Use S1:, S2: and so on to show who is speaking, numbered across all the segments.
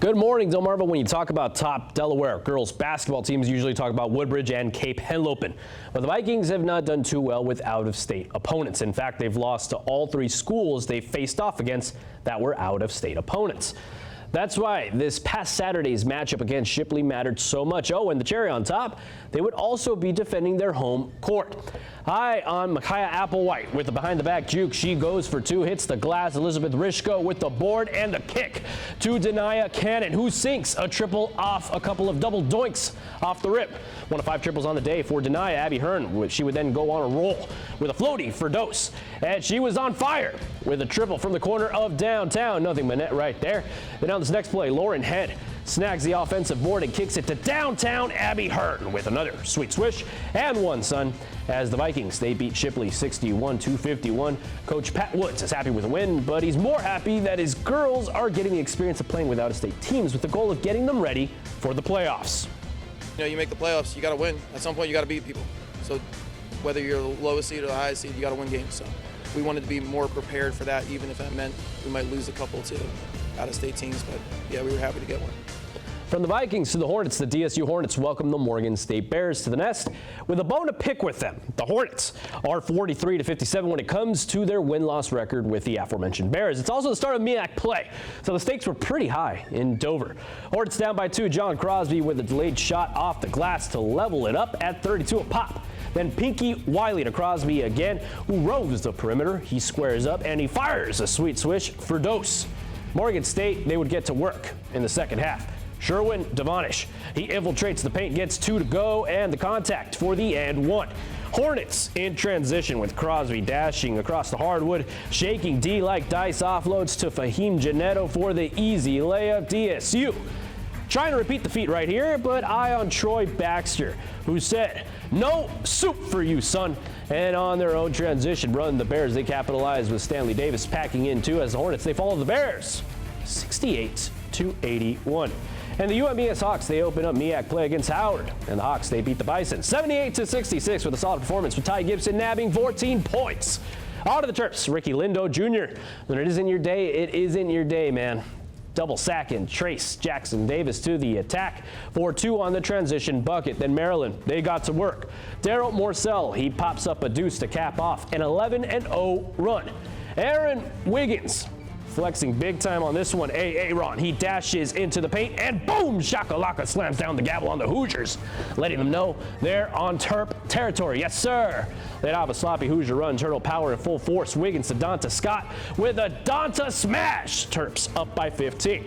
S1: Good morning, Delmarva. When you talk about top Delaware girls basketball teams, you usually talk about Woodbridge and Cape Henlopen. But the Vikings have not done too well with out-of-state opponents. In fact, they've lost to all three schools they faced off against that were out-of-state opponents. That's why this past Saturday's matchup against Shipley mattered so much. Oh, and the cherry on top, they would also be defending their home court. High on Micaiah Applewhite with the behind-the-back juke. She goes for two, hits the glass. Elizabeth Rishko with the board and the kick to Denia Cannon, who sinks a triple off a couple of double doinks off the rip. One of 5 triples on the day for Denia. Abby Hearn, she would then go on a roll with a floaty for Dose. And she was on fire with a triple from the corner of downtown. Nothing but net right there. Then on this next play, Lauren Head snags the offensive board and kicks it to downtown Abby Hearn with another sweet swish and one, son. As the Vikings, they beat Shipley 61-51. Coach Pat Woods is happy with the win, but he's more happy that his girls are getting the experience of playing with out-of-state teams with the goal of getting them ready for the playoffs.
S2: You know, you make the playoffs, you got to win. At some point, you got to beat people. So whether you're the lowest seed or the highest seed, you got to win games. So we wanted to be more prepared for that, even if that meant we might lose a couple to out-of-state teams. But yeah, we were happy to get one.
S1: From the Vikings to the Hornets, the DSU Hornets welcome the Morgan State Bears to the nest with a bone to pick with them. The Hornets are 43-57 when it comes to their win-loss record with the aforementioned Bears. It's also the start of MEAC play, so the stakes were pretty high in Dover. Hornets down by 2. John Crosby with a delayed shot off the glass to level it up at 32 a pop. Then Pinky Wiley to Crosby again, who roves the perimeter. He squares up and he fires a sweet swish for Dose. Morgan State, they would get to work in the second half. Sherwin Devonish, he infiltrates the paint, gets 2 to go, and the contact for the and 1. Hornets in transition with Crosby dashing across the hardwood, shaking D like dice, offloads to Fahim Janetto for the easy layup. DSU trying to repeat the feat right here, but eye on Troy Baxter, who said, "No soup for you, son." And on their own transition run, the Bears, they capitalize with Stanley Davis packing in too, as the Hornets, they follow the Bears 68-81. And the UMES Hawks, they open up MEAC play against Howard. And the Hawks, they beat the Bison 78-66 with a solid performance, with Ty Gibson nabbing 14 points. On to the Terps, Ricky Lindo Jr. When it isn't your day, it isn't your day, man. Double sacking Trace Jackson Davis to the attack for 2 on the transition bucket. Then Maryland, they got to work. Daryl Morcell, he pops up a deuce to cap off an 11-0 run. Aaron Wiggins flexing big time on this one. Aaron, he dashes into the paint and boom, shakalaka slams down the gavel on the Hoosiers, letting them know they're on Terp territory. Yes, sir. They'd have a sloppy Hoosier run, turtle power in full force. Wiggins to Donta Scott with a Donta smash. Terps up by 15.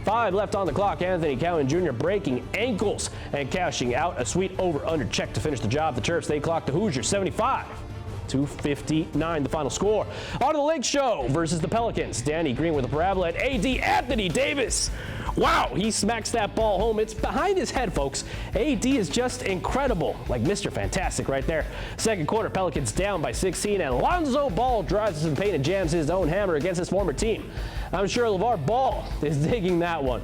S1: 5 left on the clock. Anthony Cowan Jr. breaking ankles and cashing out a sweet over-under check to finish the job. The Terps, they clock the Hoosiers 75-59, the final score. On to the Lake Show versus the Pelicans. Danny Green with a parabola at AD Anthony Davis. Wow, he smacks that ball home. It's behind his head, folks. AD is just incredible, like Mr. Fantastic right there. Second quarter, Pelicans down by 16, and Lonzo Ball drives into the paint and jams his own hammer against his former team. I'm sure LeVar Ball is digging that one.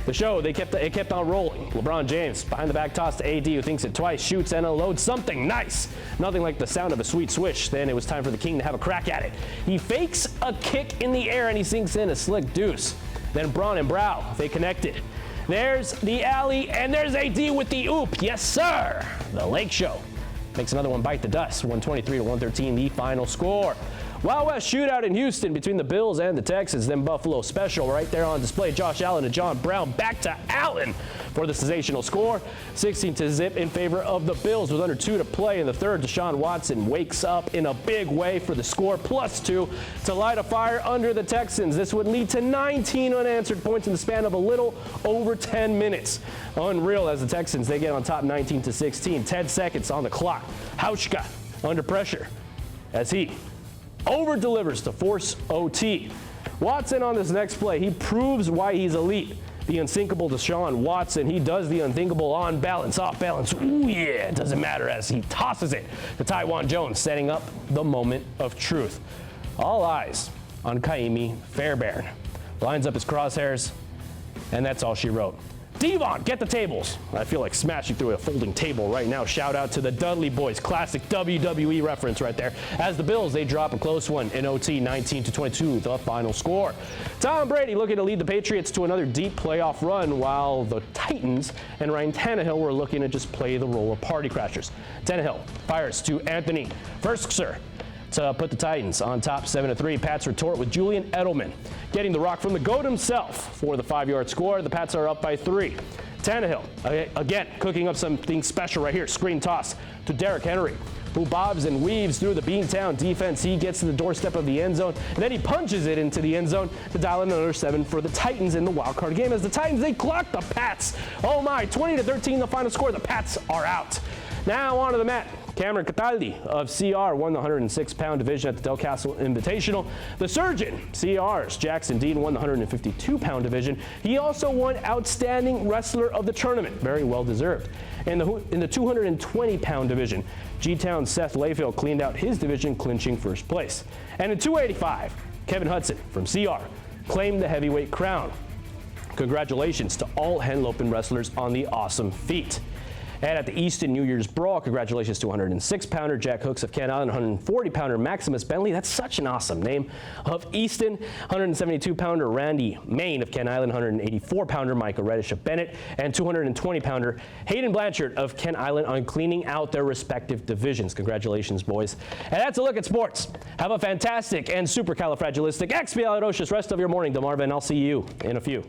S1: The show, it kept on rolling. LeBron James, behind the back toss to AD, who thinks it twice, shoots and unloads something nice. Nothing like the sound of a sweet swish. Then it was time for the King to have a crack at it. He fakes a kick in the air and he sinks in a slick deuce. Then Braun and Brow, they connected. There's the alley and there's AD with the oop. Yes, sir. The Lake Show makes another one bite the dust. 123-113, the final score. Wild West shootout in Houston between the Bills and the Texans. Then Buffalo special right there on display. Josh Allen and John Brown back to Allen for the sensational score. 16-0 in favor of the Bills with under 2 to play in the third. Deshaun Watson wakes up in a big way for the score, +2 to light a fire under the Texans. This would lead to 19 unanswered points in the span of a little over 10 minutes. Unreal as the Texans, they get on top 19-16. 10 seconds on the clock. Hauschka under pressure as he over-delivers to force OT. Watson on this next play, he proves why he's elite. The unsinkable Deshaun Watson, he does the unthinkable on balance, off balance. Ooh, yeah, it doesn't matter as he tosses it to Taiwan Jones, setting up the moment of truth. All eyes on Kaimi Fairbairn. Lines up his crosshairs, and that's all she wrote. Devon, get the tables. I feel like smashing through a folding table right now. Shout out to the Dudley boys. Classic WWE reference right there. As the Bills, they drop a close one in OT, 19-22, the final score. Tom Brady looking to lead the Patriots to another deep playoff run, while the Titans and Ryan Tannehill were looking to just play the role of party crashers. Tannehill fires to Anthony Firkser to put the Titans on top 7-3. Pats retort with Julian Edelman getting the rock from the GOAT himself for the 5-yard score. The Pats are up by 3. Tannehill, again, cooking up something special right here. Screen toss to Derrick Henry, who bobs and weaves through the Beantown defense. He gets to the doorstep of the end zone, and then he punches it into the end zone to dial in another 7 for the Titans in the wild card game. As the Titans, they clock the Pats. Oh my, 20-13 the final score. The Pats are out. Now on to the mat. Cameron Cataldi of CR won the 106-pound division at the Delcastle Invitational. The Surgeon, CR's Jackson Dean, won the 152-pound division. He also won Outstanding Wrestler of the Tournament. Very well deserved. In the 220-pound division, G-Town's Seth Layfield cleaned out his division, clinching first place. And in 285, Kevin Hudson from CR claimed the heavyweight crown. Congratulations to all Henlopen wrestlers on the awesome feat. And at the Easton New Year's Brawl, congratulations to 106-pounder Jack Hooks of Kent Island, 140-pounder Maximus Bentley. That's such an awesome name. Of Easton, 172-pounder Randy Main of Kent Island, 184-pounder Micah Reddish of Bennett, and 220-pounder Hayden Blanchard of Kent Island on cleaning out their respective divisions. Congratulations, boys. And that's a look at sports. Have a fantastic and supercalifragilistic expialidocious rest of your morning, DeMarvin. I'll see you in a few.